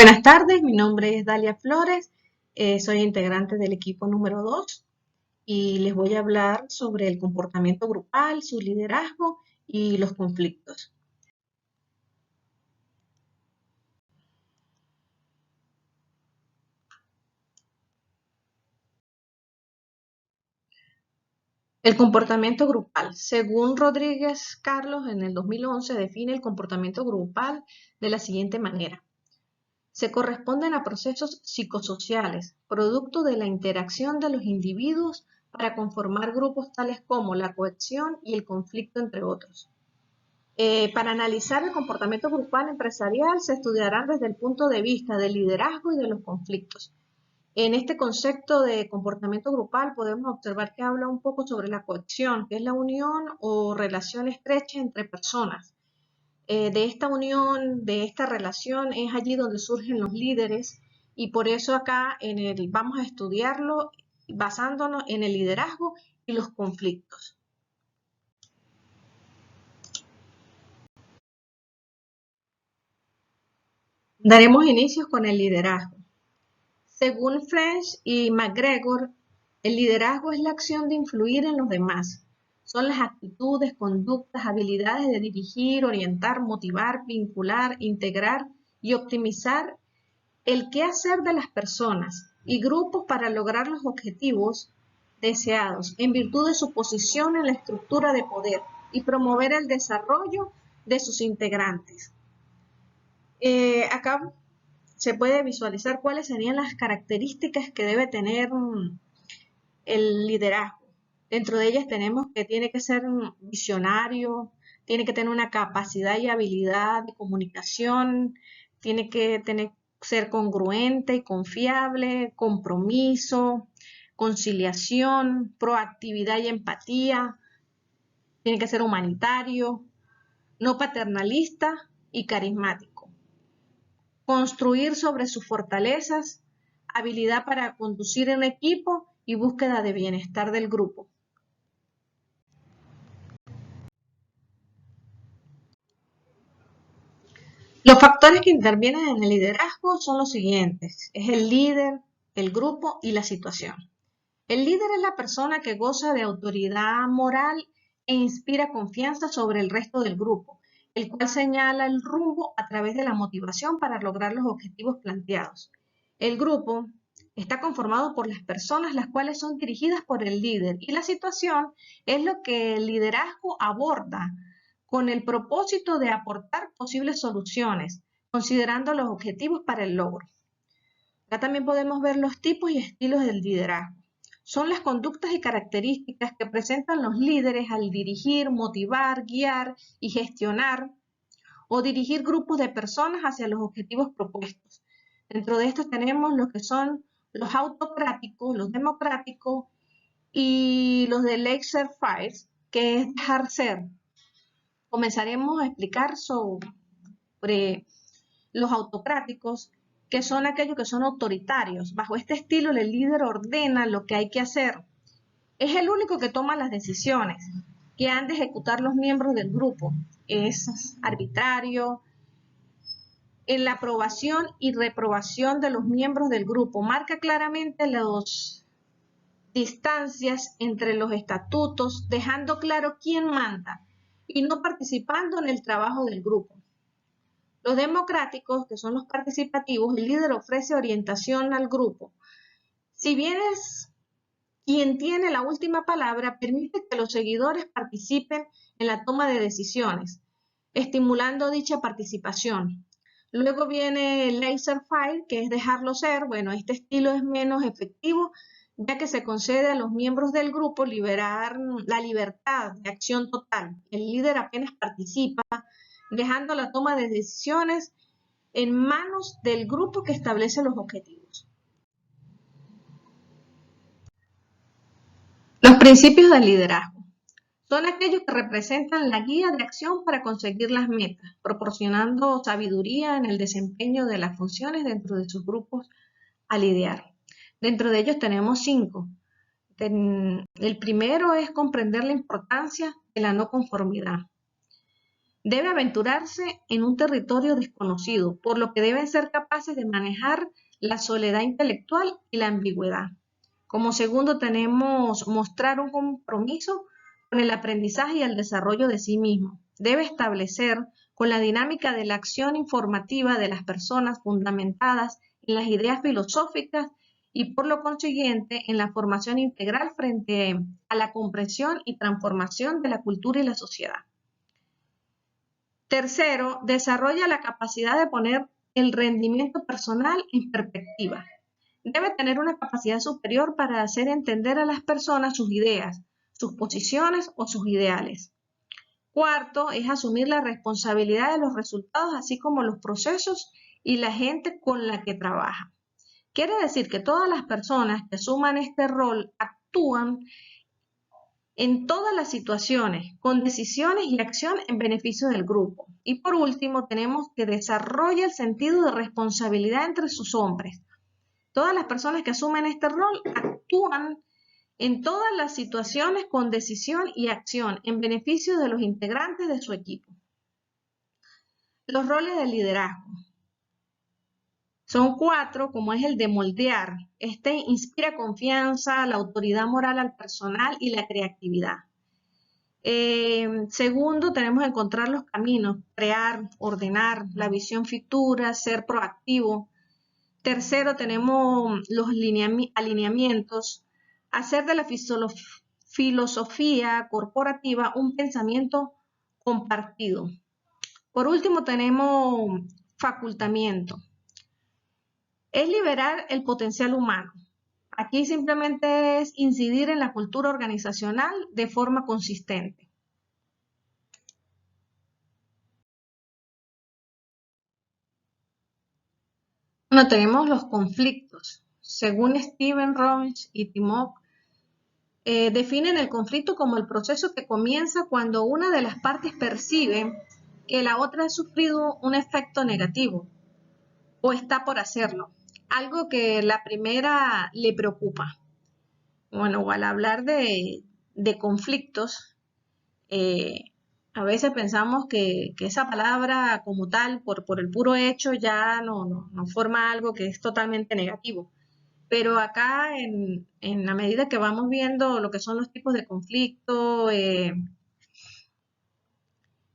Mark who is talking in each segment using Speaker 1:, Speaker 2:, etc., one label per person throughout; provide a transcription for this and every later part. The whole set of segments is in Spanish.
Speaker 1: Buenas tardes, mi nombre es Dalia Flores, soy integrante del equipo número 2 y les voy a hablar sobre el comportamiento grupal, su liderazgo y los conflictos. El comportamiento grupal. Según Rodríguez Carlos, en el 2011 define el comportamiento grupal de la siguiente manera. Se corresponden a procesos psicosociales, producto de la interacción de los individuos para conformar grupos tales como la cohesión y el conflicto, entre otros. Para analizar el comportamiento grupal empresarial se estudiarán desde el punto de vista del liderazgo y de los conflictos. En este concepto de comportamiento grupal podemos observar que habla un poco sobre la cohesión, que es la unión o relación estrecha entre personas. De esta unión, de esta relación, es allí donde surgen los líderes y por eso acá vamos a estudiarlo basándonos en el liderazgo y los conflictos. Daremos inicio con el liderazgo. Según French y McGregor, el liderazgo es la acción de influir en los demás. Son las actitudes, conductas, habilidades de dirigir, orientar, motivar, vincular, integrar y optimizar el quehacer de las personas y grupos para lograr los objetivos deseados en virtud de su posición en la estructura de poder y promover el desarrollo de sus integrantes. Acá se puede visualizar cuáles serían las características que debe tener el liderazgo. Dentro de ellas tenemos que tiene que ser visionario, tiene que tener una capacidad y habilidad de comunicación, tiene que ser congruente y confiable, compromiso, conciliación, proactividad y empatía, tiene que ser humanitario, no paternalista y carismático. Construir sobre sus fortalezas, habilidad para conducir en equipo y búsqueda de bienestar del grupo. Los factores que intervienen en el liderazgo son los siguientes. Es el líder, el grupo y la situación. El líder es la persona que goza de autoridad moral e inspira confianza sobre el resto del grupo, el cual señala el rumbo a través de la motivación para lograr los objetivos planteados. El grupo está conformado por las personas las cuales son dirigidas por el líder y la situación es lo que el liderazgo aborda con el propósito de aportar posibles soluciones, considerando los objetivos para el logro. Acá también podemos ver los tipos y estilos del liderazgo. Son las conductas y características que presentan los líderes al dirigir, motivar, guiar y gestionar o dirigir grupos de personas hacia los objetivos propuestos. Dentro de estos tenemos los que son los autocráticos, los democráticos y los de laissez-faire, que es dejar ser. Comenzaremos a explicar sobre los autocráticos, que son aquellos que son autoritarios. Bajo este estilo, el líder ordena lo que hay que hacer. Es el único que toma las decisiones que han de ejecutar los miembros del grupo. Es arbitrario en la aprobación y reprobación de los miembros del grupo. Marca claramente las distancias entre los estatutos, dejando claro quién manda y no participando en el trabajo del grupo. Los democráticos, que son los participativos, el líder ofrece orientación al grupo. Si bien es quien tiene la última palabra, permite que los seguidores participen en la toma de decisiones, estimulando dicha participación. Luego viene el laissez-faire, que es dejarlo ser. Bueno, este estilo es menos efectivo, ya que se concede a los miembros del grupo liberar la libertad de acción total. El líder apenas participa, dejando la toma de decisiones en manos del grupo que establece los objetivos. Los principios del liderazgo son aquellos que representan la guía de acción para conseguir las metas, proporcionando sabiduría en el desempeño de las funciones dentro de sus grupos a lidiar. Dentro de ellos tenemos 5. El primero es comprender la importancia de la no conformidad. Debe aventurarse en un territorio desconocido, por lo que deben ser capaces de manejar la soledad intelectual y la ambigüedad. Como segundo tenemos mostrar un compromiso con el aprendizaje y el desarrollo de sí mismo. Debe establecer con la dinámica de la acción informativa de las personas fundamentadas en las ideas filosóficas y por lo consiguiente en la formación integral frente a la comprensión y transformación de la cultura y la sociedad. Tercero, desarrolla la capacidad de poner el rendimiento personal en perspectiva. Debe tener una capacidad superior para hacer entender a las personas sus ideas, sus posiciones o sus ideales. Cuarto, es asumir la responsabilidad de los resultados, así como los procesos y la gente con la que trabaja. Quiere decir que todas las personas que asuman este rol actúan en todas las situaciones, con decisiones y acción en beneficio del grupo. Y por último, tenemos que desarrolla el sentido de responsabilidad entre sus hombres. Todas las personas que asumen este rol actúan en todas las situaciones con decisión y acción en beneficio de los integrantes de su equipo. Los roles de liderazgo. Son 4, como es el de moldear. Este inspira confianza, la autoridad moral al personal y la creatividad. Segundo, tenemos que encontrar los caminos, crear, ordenar, la visión futura, ser proactivo. Tercero, tenemos los alineamientos, hacer de la filosofía corporativa un pensamiento compartido. Por último, tenemos facultamiento. Es liberar el potencial humano. Aquí simplemente es incidir en la cultura organizacional de forma consistente. Bueno, tenemos los conflictos. Según Steven Roach y Timok, definen el conflicto como el proceso que comienza cuando una de las partes percibe que la otra ha sufrido un efecto negativo o está por hacerlo, algo que la primera le preocupa. Bueno, al hablar de conflictos, a veces pensamos que esa palabra como tal, por el puro hecho, ya no forma algo que es totalmente negativo. Pero acá, en la medida que vamos viendo lo que son los tipos de conflicto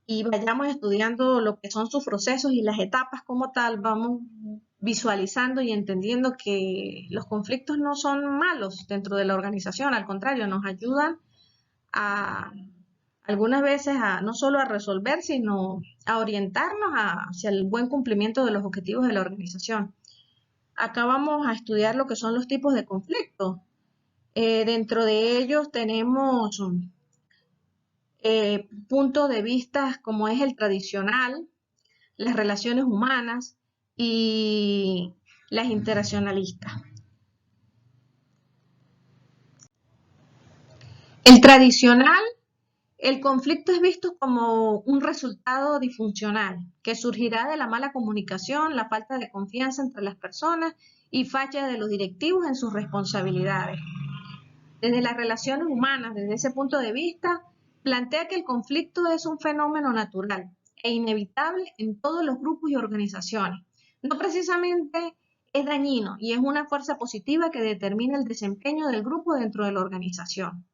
Speaker 1: y vayamos estudiando lo que son sus procesos y las etapas como tal, vamos visualizando y entendiendo que los conflictos no son malos dentro de la organización, al contrario, nos ayudan a algunas veces no solo a resolver, sino a orientarnos hacia el buen cumplimiento de los objetivos de la organización. Acá vamos a estudiar lo que son los tipos de conflictos. Dentro de ellos tenemos puntos de vista como es el tradicional, las relaciones humanas y las interaccionalistas. El tradicional, el conflicto es visto como un resultado disfuncional que surgirá de la mala comunicación, la falta de confianza entre las personas y falla de los directivos en sus responsabilidades. Desde las relaciones humanas, desde ese punto de vista, plantea que el conflicto es un fenómeno natural e inevitable en todos los grupos y organizaciones. No precisamente es dañino y es una fuerza positiva que determina el desempeño del grupo dentro de la organización.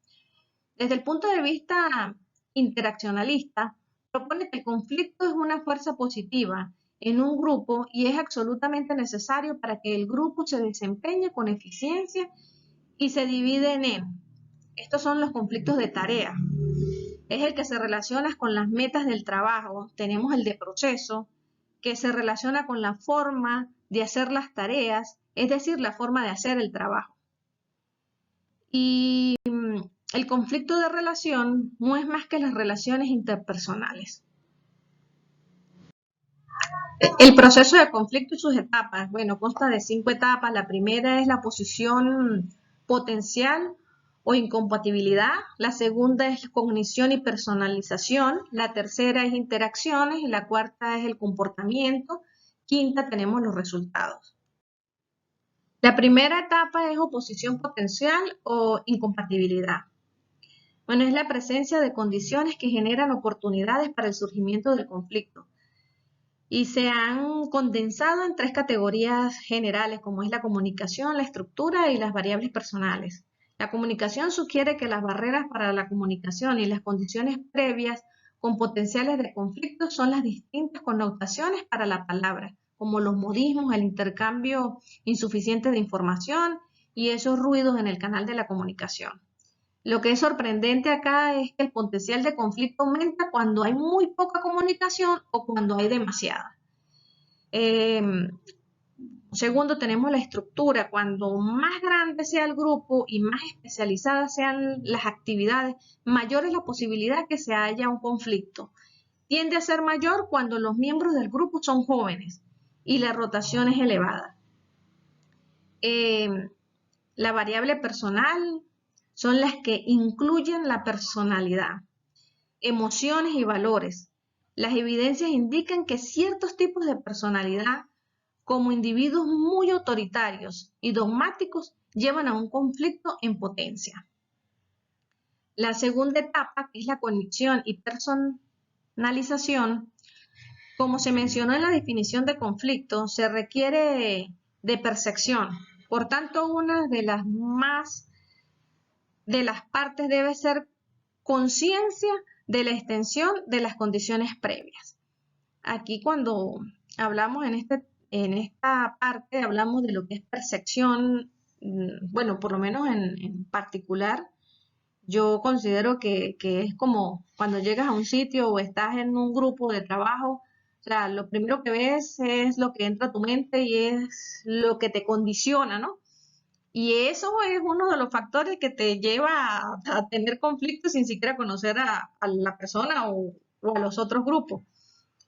Speaker 1: Desde el punto de vista interaccionalista, propone que el conflicto es una fuerza positiva en un grupo y es absolutamente necesario para que el grupo se desempeñe con eficiencia y se dividen en, estos son los conflictos de tarea, es el que se relaciona con las metas del trabajo, tenemos el de proceso, que se relaciona con la forma de hacer las tareas, es decir, la forma de hacer el trabajo. Y el conflicto de relación no es más que las relaciones interpersonales. El proceso de conflicto y sus etapas, bueno, consta de 5 etapas. La primera es la posición potencial o incompatibilidad. La segunda es cognición y personalización. La tercera es interacciones y la cuarta es el comportamiento. Quinta tenemos los resultados. La primera etapa es oposición potencial o incompatibilidad. Bueno, es la presencia de condiciones que generan oportunidades para el surgimiento del conflicto. Y se han condensado en 3 categorías generales, como es la comunicación, la estructura y las variables personales. La comunicación sugiere que las barreras para la comunicación y las condiciones previas con potenciales de conflicto son las distintas connotaciones para la palabra, como los modismos, el intercambio insuficiente de información y esos ruidos en el canal de la comunicación. Lo que es sorprendente acá es que el potencial de conflicto aumenta cuando hay muy poca comunicación o cuando hay demasiada. Segundo, tenemos la estructura. Cuando más grande sea el grupo y más especializadas sean las actividades, mayor es la posibilidad que se haya un conflicto. Tiende a ser mayor cuando los miembros del grupo son jóvenes y la rotación es elevada. La variable personal son las que incluyen la personalidad, emociones y valores. Las evidencias indican que ciertos tipos de personalidad, como individuos muy autoritarios y dogmáticos, llevan a un conflicto en potencia. La segunda etapa, que es la conexión y personalización, como se mencionó en la definición de conflicto, se requiere de percepción. Por tanto, una de las partes debe ser conciencia de la extensión de las condiciones previas. Aquí cuando hablamos en esta parte, hablamos de lo que es percepción, bueno, por lo menos en particular, yo considero que es como cuando llegas a un sitio o estás en un grupo de trabajo, o sea, lo primero que ves es lo que entra a tu mente y es lo que te condiciona, ¿no? Y eso es uno de los factores que te lleva a tener conflictos sin siquiera conocer a la persona o a los otros grupos.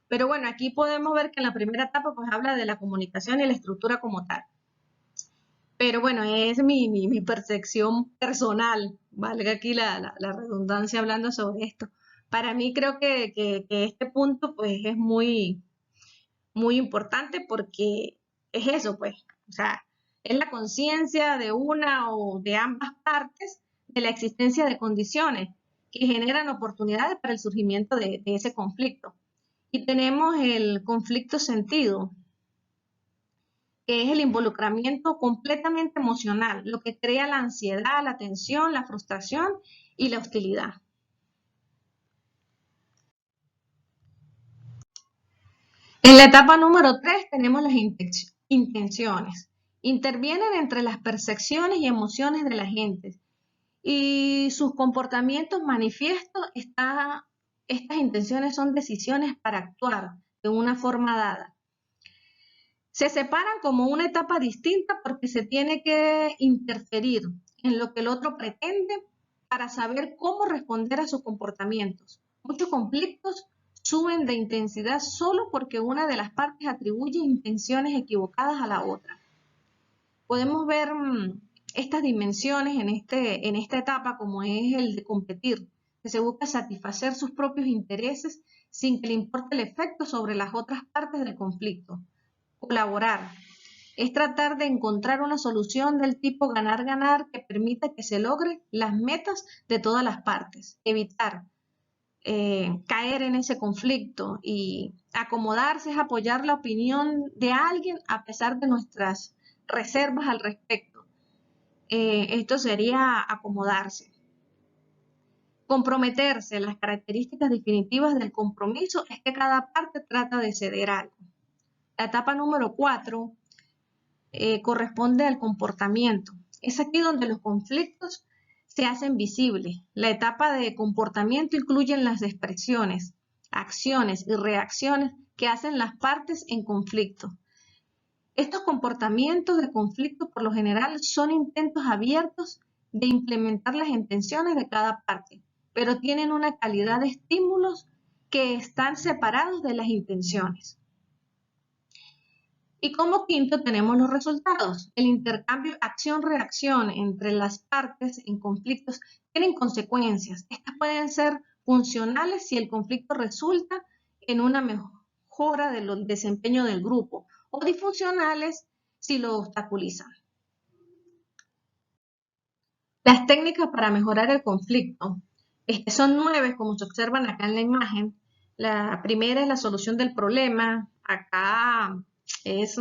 Speaker 1: Pero bueno, aquí podemos ver que en la primera etapa pues habla de la comunicación y la estructura como tal. Pero bueno, es mi percepción personal, valga aquí la redundancia hablando sobre esto. Para mí creo que este punto pues es muy importante porque es eso pues, o sea, es la conciencia de una o de ambas partes de la existencia de condiciones que generan oportunidades para el surgimiento de ese conflicto. Y tenemos el conflicto sentido, que es el involucramiento completamente emocional, lo que crea la ansiedad, la tensión, la frustración y la hostilidad. En la etapa número 3 tenemos las intenciones. Intervienen entre las percepciones y emociones de la gente y sus comportamientos manifiestos. Estas intenciones son decisiones para actuar de una forma dada. Se separan como una etapa distinta porque se tiene que interferir en lo que el otro pretende para saber cómo responder a sus comportamientos. Muchos conflictos suben de intensidad solo porque una de las partes atribuye intenciones equivocadas a la otra. Podemos ver estas dimensiones en esta etapa, como es el de competir, que se busca satisfacer sus propios intereses sin que le importe el efecto sobre las otras partes del conflicto. Colaborar es tratar de encontrar una solución del tipo ganar-ganar que permita que se logren las metas de todas las partes. Evitar caer en ese conflicto y acomodarse es apoyar la opinión de alguien a pesar de nuestras reservas al respecto. Esto sería acomodarse. Comprometerse, las características definitivas del compromiso es que cada parte trata de ceder algo. La etapa número 4 corresponde al comportamiento. Es aquí donde los conflictos se hacen visibles. La etapa de comportamiento incluye las expresiones, acciones y reacciones que hacen las partes en conflicto. Estos comportamientos de conflicto por lo general son intentos abiertos de implementar las intenciones de cada parte, pero tienen una calidad de estímulos que están separados de las intenciones. Y como quinto tenemos los resultados. El intercambio acción-reacción entre las partes en conflictos tienen consecuencias. Estas pueden ser funcionales si el conflicto resulta en una mejora del desempeño del grupo o disfuncionales si lo obstaculizan. Las técnicas para mejorar el conflicto. Son 9, como se observan acá en la imagen. La primera es la solución del problema. Acá es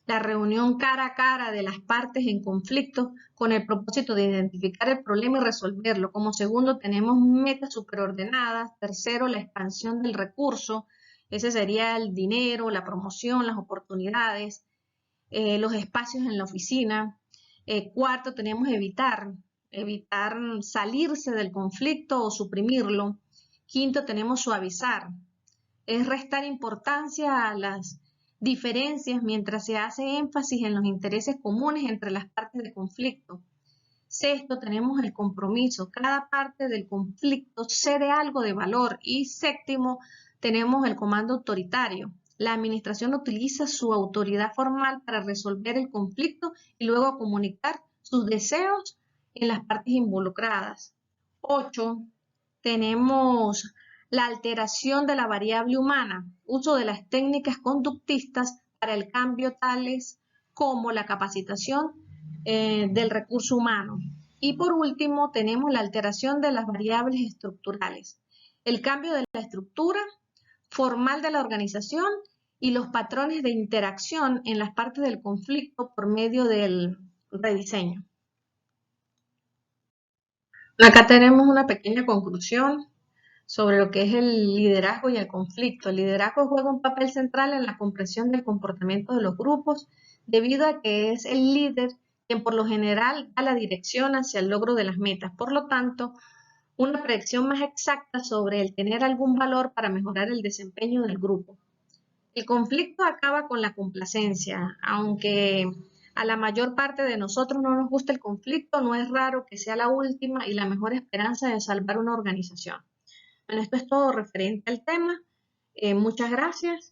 Speaker 1: la reunión cara a cara de las partes en conflicto con el propósito de identificar el problema y resolverlo. Como segundo tenemos metas superordenadas. Tercero, la expansión del recurso. Ese sería el dinero, la promoción, las oportunidades, los espacios en la oficina. Cuarto, tenemos evitar salirse del conflicto o suprimirlo. Quinto, tenemos suavizar, es restar importancia a las diferencias mientras se hace énfasis en los intereses comunes entre las partes del conflicto. Sexto, tenemos el compromiso, cada parte del conflicto cede algo de valor. Y séptimo, tenemos el comando autoritario. La administración utiliza su autoridad formal para resolver el conflicto y luego comunicar sus deseos en las partes involucradas. 8. Tenemos la alteración de la variable humana, uso de las técnicas conductistas para el cambio tales como la capacitación del recurso humano. Y por último, tenemos la alteración de las variables estructurales, el cambio de la estructura formal de la organización y los patrones de interacción en las partes del conflicto por medio del rediseño. Acá tenemos una pequeña conclusión sobre lo que es el liderazgo y el conflicto. El liderazgo juega un papel central en la comprensión del comportamiento de los grupos, debido a que es el líder quien por lo general da la dirección hacia el logro de las metas. Por lo tanto, una predicción más exacta sobre el tener algún valor para mejorar el desempeño del grupo. El conflicto acaba con la complacencia, aunque a la mayor parte de nosotros no nos gusta el conflicto, no es raro que sea la última y la mejor esperanza de salvar una organización. Bueno, esto es todo referente al tema. Muchas gracias.